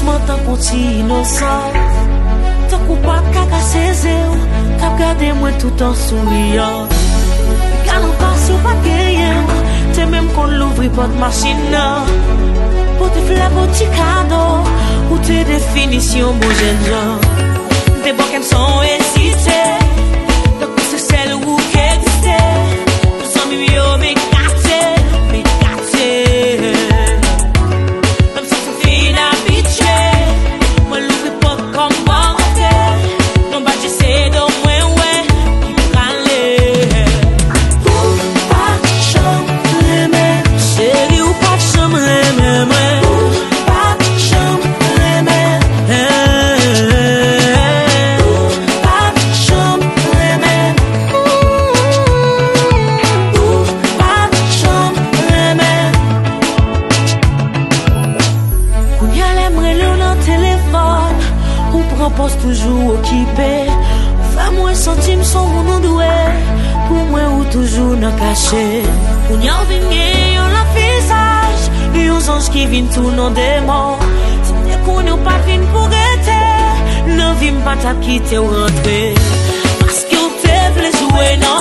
doucement tant qu'on innocent. Tant qu'on pas qu'à saisir, qu'à garder moi tout en souriant. Quand on passe ou pas gagner, t'es même qu'on l'ouvre porte machine. Pour te faire un petit cadeau, ou tes définitions, mon jeune gens. Des banques sont hésitées, donc c'est celle où qu'exister. Nous sommes mieux, mais gâtés. Même si tu finis habitué, moi l'ouvre porte comme banque. Non, bah, j'essaie de moins, ouais, qui prend ou pas de chambre, remèm. Chérie, ou pas de chambre, remèm. Ou pas de chambre, remèm. Ou pas de chambre, remèm. Ou pas de chambre, remèm. Qu'on y a l'aimerait le dans le téléphone, ou prend poste toujours occupé. Fais-moi sentir son mon doué, pour moi ou toujours dans caché. On y a venu on la visage, et aux anges qui viennent tout non démon. Si t'es qu'on n'a pas venu pour être, ne viens pas t'a quitter ou rentrer. Parce que t'es voulu jouer non.